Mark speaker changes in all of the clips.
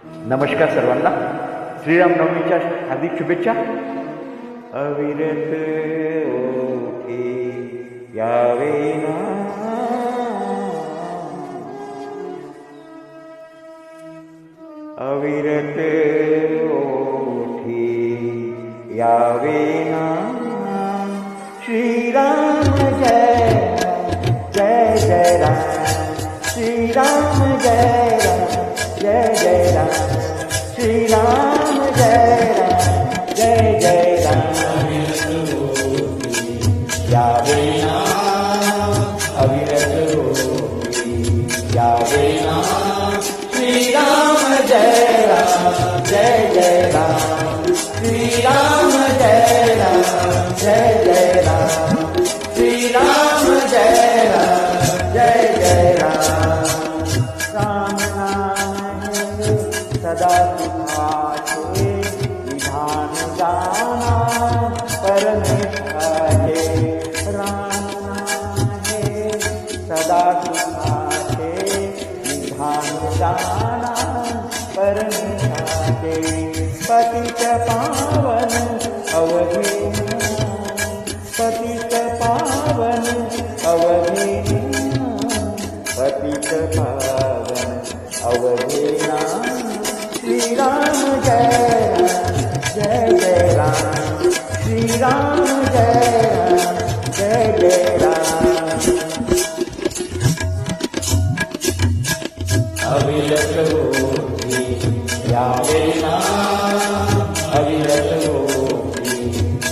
Speaker 1: नमस्कार सर्वांना. श्रीरामनवमीच्या हार्दिक शुभेच्छा. अविरत ओठी यावे ना, अविरत ओठी यावे ना. श्रीराम जय जय जय राम, श्रीराम जय राम जय जय राम, श्रीराम जय राम जय जय राम. यावे ना, अविरत ओठी यावे ना. श्रीराम जय राम जय जय राम, श्रीराम जय राम जय जय राम, श्रीराम जय राम जय जय राम. राम नाम है सदा सुखाचे, विधान जाना परमेश्वर है. राम नाम है सदा सुखाचे, विधान जाना परमेश्वर है. पतित पावन अवधि, पतित पावन अवधि, पतित पावन अवधेना. श्रीराम जय जय राम, श्रीराम जय जय राम. अविरत ओठी यावे ना, अविरत ओठी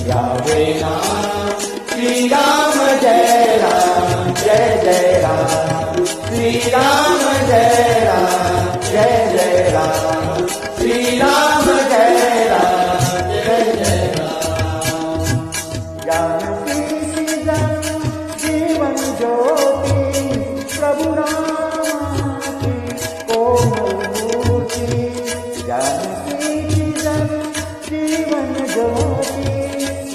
Speaker 1: यावे ना. श्रीराम जय राम जय जय राम, श्रीराम जय राम जय जय राम, श्रीराम जय राम जय जय राम. जानकी जन जीवन ज्योति, प्रभु राम की कोमल मूर्ति. जानकी जन जीवन ज्योति,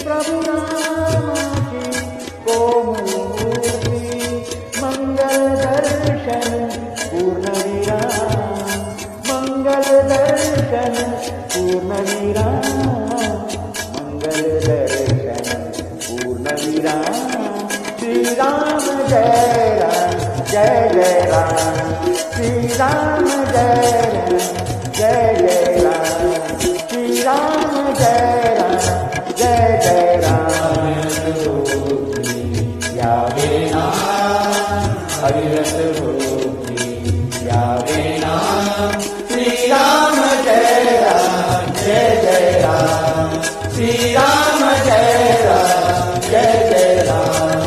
Speaker 1: प्रभु राम की कोमल मूर्ति. मंगल दर्शन पूर्ण विराम, मंगल दर्शन पूर्ण विराम, मंगल दर्शन पूर्ण विराम. श्रीराम जय जय राम, श्रीराम जय जय राम, श्रीराम जय जय राम. यावे ना, अविरत ओठी यावे ना. श्रीराम जय जय राम, श्रीराम जय जय राम,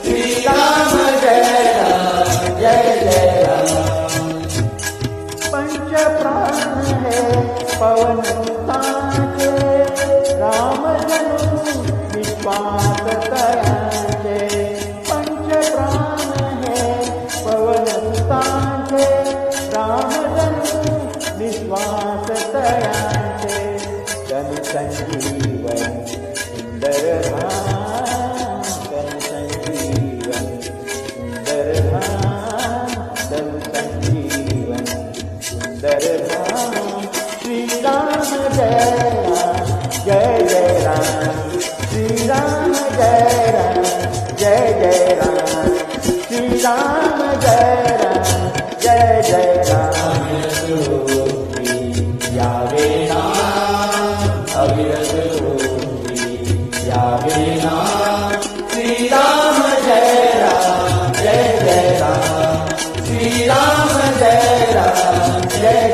Speaker 1: श्रीराम जय जय राम. पंच प्राण है पवन ताके, राम जनु विश्वास तयाचे. पंच प्राण है पवन ताके, राम जनु विश्वास तयाचे. तन संजीवन सुंदर धाम, तन संजीवन सुंदर धाम, तन संजीवन सुंदर धाम. श्रीराम जय राम, श्रीराम जय जय राम, श्रीराम जय राम. यावे ना, अविरत ओठी यावे ना. श्रीराम जय जय राम, श्रीराम जय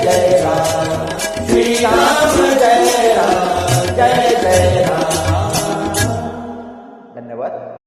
Speaker 1: जय राम, श्रीराम जय जय राम.